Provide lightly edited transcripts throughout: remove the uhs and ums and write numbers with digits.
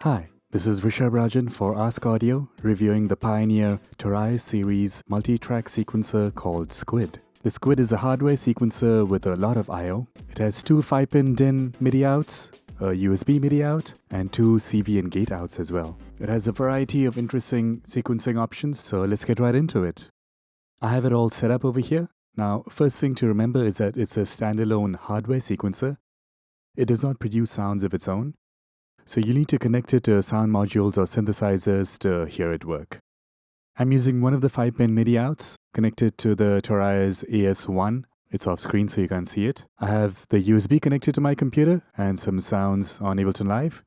Hi, this is Rishabh Rajan for AskAudio, reviewing the Pioneer Taurus series multi-track sequencer called SQUID. The SQUID is a hardware sequencer with a lot of I/O. It has two 5-pin DIN MIDI outs, a USB MIDI out, and two CV and gate outs as well. It has a variety of interesting sequencing options, so let's get right into it. I have it all set up over here. Now, first thing to remember is that it's a standalone hardware sequencer. It does not produce sounds of its own, so you need to connect it to sound modules or synthesizers to hear it work. I'm using one of the 5-pin MIDI outs connected to the Taurus AS1. It's off screen so you can't see it. I have the USB connected to my computer and some sounds on Ableton Live.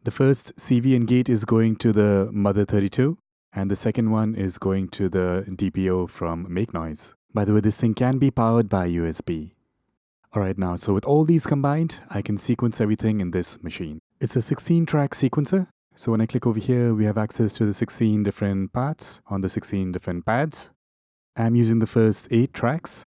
The first CV and gate is going to the Mother 32, and the second one is going to the DPO from Make Noise. By the way, this thing can be powered by USB. Alright, now, so with all these combined, I can sequence everything in this machine. It's a 16-track sequencer, so when I click over here, we have access to the 16 different parts on the 16 different pads. I'm using the first 8 tracks.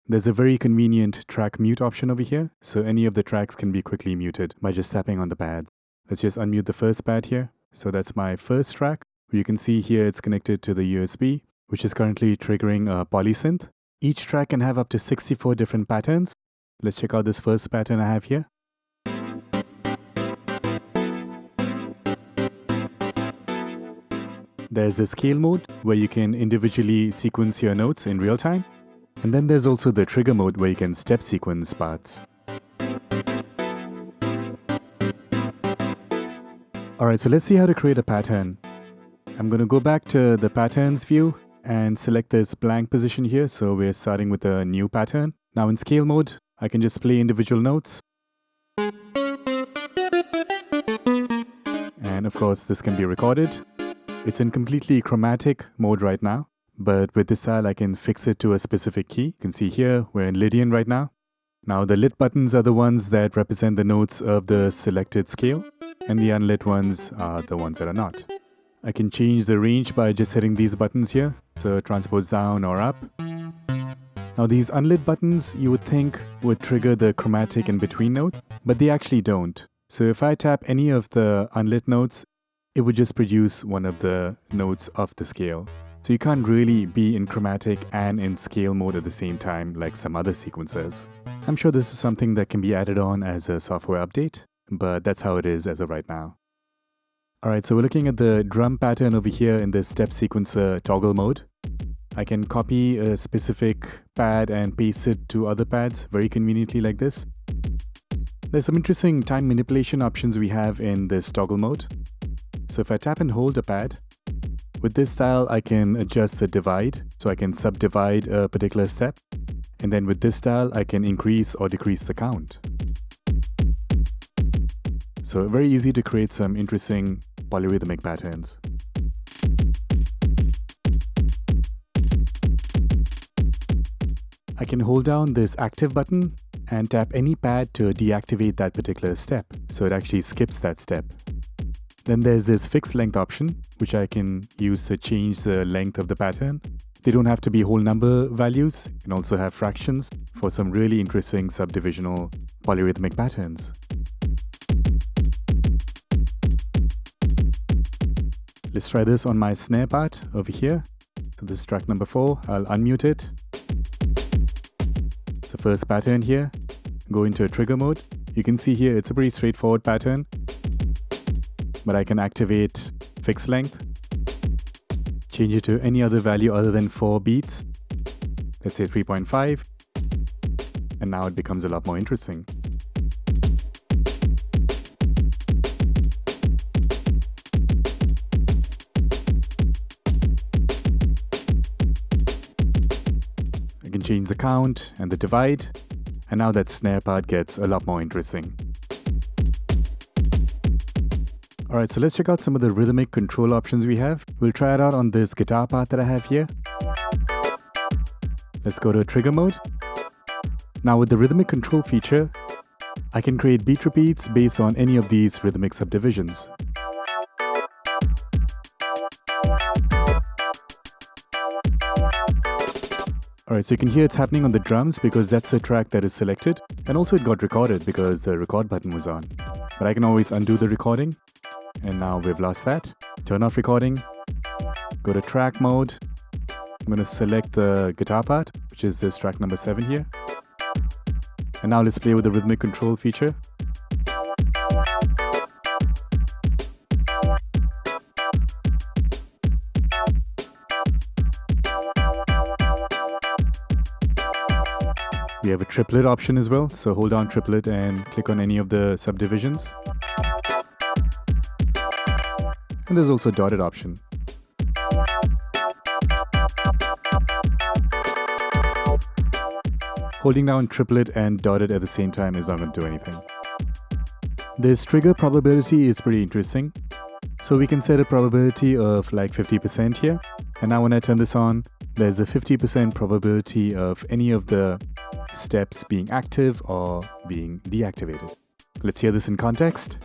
There's a very convenient track mute option over here, so any of the tracks can be quickly muted by just tapping on the pad. Let's just unmute the first pad here. So that's my first track. You can see here it's connected to the USB, which is currently triggering a polysynth. Each track can have up to 64 different patterns. Let's check out this first pattern I have here. There's the scale mode, where you can individually sequence your notes in real time. And then there's also the trigger mode, where you can step sequence parts. Alright, so let's see how to create a pattern. I'm going to go back to the patterns view and select this blank position here, so we're starting with a new pattern. Now in scale mode, I can just play individual notes. And of course, this can be recorded. It's in completely chromatic mode right now, but with this style, I can fix it to a specific key. You can see here, we're in Lydian right now. Now, the lit buttons are the ones that represent the notes of the selected scale, and the unlit ones are the ones that are not. I can change the range by just hitting these buttons here, so transpose down or up. Now, these unlit buttons, you would think would trigger the chromatic in between notes, but they actually don't. So if I tap any of the unlit notes, it would just produce one of the notes of the scale. So you can't really be in chromatic and in scale mode at the same time like some other sequencers. I'm sure this is something that can be added on as a software update, but that's how it is as of right now. Alright, so we're looking at the drum pattern over here in the step sequencer toggle mode. I can copy a specific pad and paste it to other pads very conveniently like this. There's some interesting time manipulation options we have in this toggle mode. So if I tap and hold a pad, with this style I can adjust the divide, so I can subdivide a particular step. And then with this style I can increase or decrease the count. So very easy to create some interesting polyrhythmic patterns. I can hold down this active button and tap any pad to deactivate that particular step, so it actually skips that step. Then there's this fixed length option, which I can use to change the length of the pattern. They don't have to be whole number values. You can also have fractions for some really interesting subdivisional polyrhythmic patterns. Let's try this on my snare part over here. So this is track number 4. I'll unmute it. It's the first pattern here. Go into a trigger mode. You can see here it's a pretty straightforward pattern, but I can activate fixed length, change it to any other value other than 4 beats. Let's say 3.5, and now it becomes a lot more interesting. I can change the count and the divide, and now that snare part gets a lot more interesting. Alright, so let's check out some of the rhythmic control options we have. We'll try it out on this guitar part that I have here. Let's go to trigger mode. Now with the rhythmic control feature, I can create beat repeats based on any of these rhythmic subdivisions. Alright, so you can hear it's happening on the drums because that's the track that is selected, and also it got recorded because the record button was on. But I can always undo the recording. and now we've lost that. Turn off recording, go to track mode. I'm going to select the guitar part, which is this track number 7 here. And now let's play with the rhythmic control feature. We have a triplet option as well, so hold down triplet and click on any of the subdivisions. And there's also a dotted option. Holding down triplet and dotted at the same time is not going to do anything. This trigger probability is pretty interesting. So we can set a probability of like 50% here. And now when I turn this on, there's a 50% probability of any of the steps being active or being deactivated. Let's hear this in context.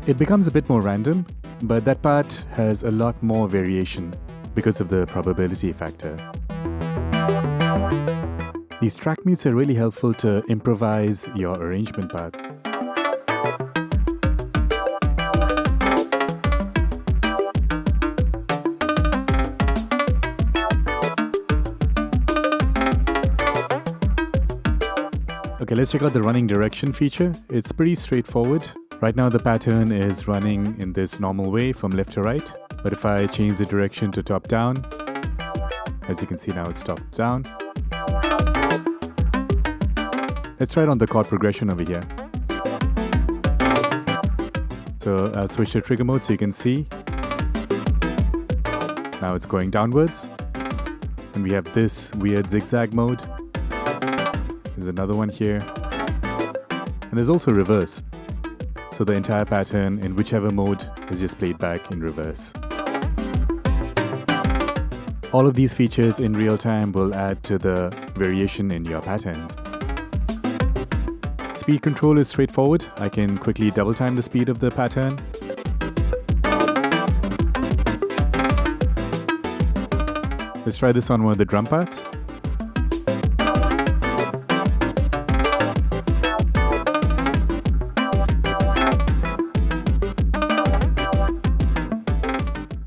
It becomes a bit more random, but that part has a lot more variation because of the probability factor. These track mutes are really helpful to improvise your arrangement path. Okay, let's check out the running direction feature. It's pretty straightforward. Right now the pattern is running in this normal way from left to right. But if I change the direction to top down, as you can see now it's top down. Let's try it on the chord progression over here. So I'll switch to trigger mode so you can see. Now it's going downwards. And we have this weird zigzag mode. There's another one here. And there's also reverse. So the entire pattern in whichever mode is just played back in reverse. All of these features in real time will add to the variation in your patterns. Speed control is straightforward. I can quickly double time the speed of the pattern. Let's try this on one of the drum parts.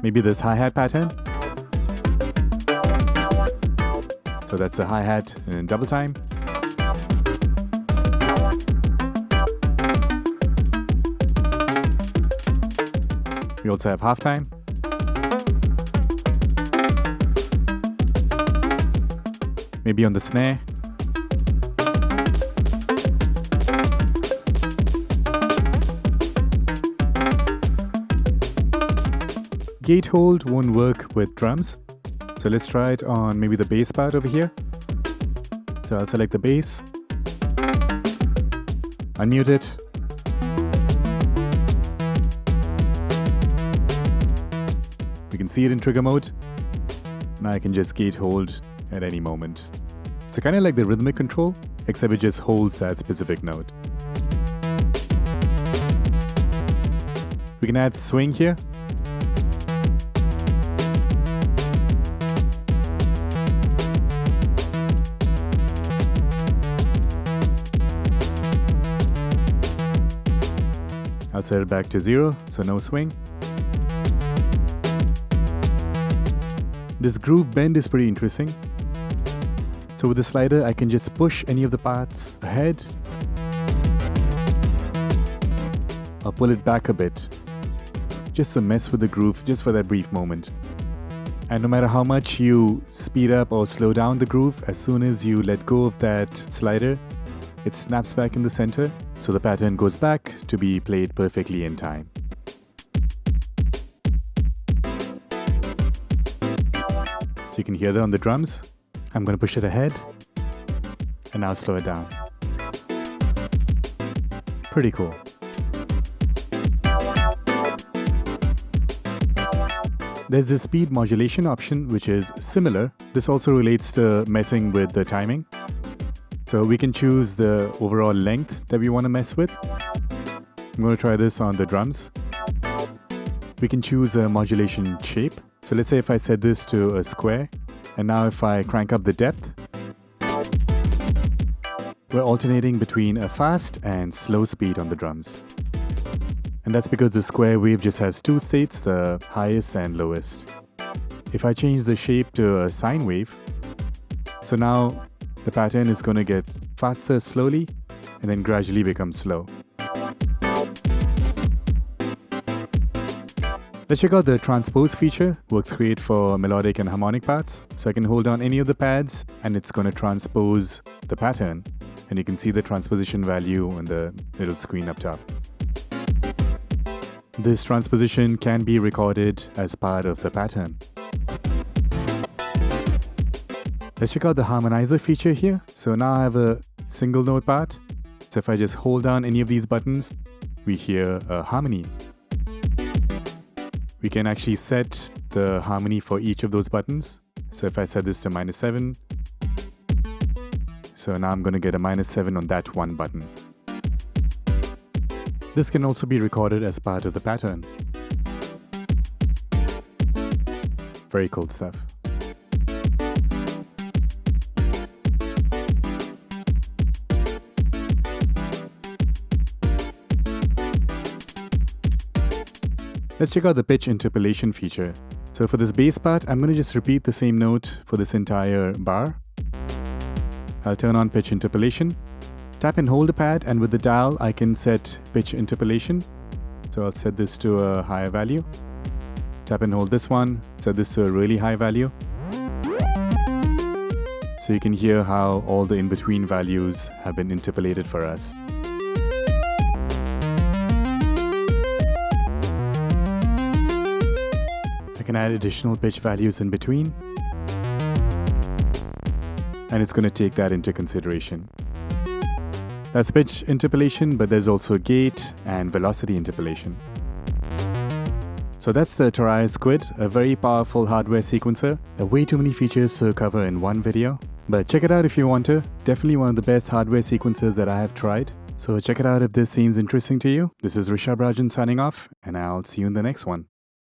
Maybe this hi-hat pattern. So that's the hi-hat in double time. We also have half time. Maybe on the snare. Gate hold won't work with drums. So let's try it on maybe the bass part over here. So I'll select the bass. Unmute it. You can see it in trigger mode. Now I can just gate hold at any moment. So kind of like the rhythmic control, except it just holds that specific note. We can add swing here. I'll set it back to 0, so no swing. This groove bend is pretty interesting. So with the slider, I can just push any of the parts ahead or pull it back a bit, just to mess with the groove just for that brief moment. And no matter how much you speed up or slow down the groove, as soon as you let go of that slider, it snaps back in the center, so the pattern goes back to be played perfectly in time. So you can hear that on the drums. I'm going to push it ahead, and now slow it down. Pretty cool. There's the speed modulation option, which is similar. This also relates to messing with the timing. So we can choose the overall length that we want to mess with. I'm going to try this on the drums. We can choose a modulation shape. So let's say if I set this to a square, and now if I crank up the depth, we're alternating between a fast and slow speed on the drums. And that's because the square wave just has two states, the highest and lowest. If I change the shape to a sine wave, so now the pattern is going to get faster slowly and then gradually become slow. Let's check out the transpose feature. Works great for melodic and harmonic parts. So I can hold down any of the pads and it's going to transpose the pattern. And you can see the transposition value on the little screen up top. This transposition can be recorded as part of the pattern. Let's check out the harmonizer feature here. So now I have a single note part. So if I just hold down any of these buttons, we hear a harmony. We can actually set the harmony for each of those buttons. So if I set this to -7, so now I'm going to get a -7 on that one button. This can also be recorded as part of the pattern. Very cool stuff. Let's check out the pitch interpolation feature. So for this bass part, I'm going to just repeat the same note for this entire bar. I'll turn on pitch interpolation, tap and hold the pad, and with the dial I can set pitch interpolation. So I'll set this to a higher value. Tap and hold this one, set this to a really high value. So you can hear how all the in-between values have been interpolated for us. I can add additional pitch values in between, and it's going to take that into consideration. That's pitch interpolation, but there's also gate and velocity interpolation. So that's the SQUID, a very powerful hardware sequencer. There are way too many features to cover in one video, but check it out if you want to. Definitely one of the best hardware sequencers that I have tried. So check it out if this seems interesting to you. This is Rishabh Rajan signing off, and I'll see you in the next one.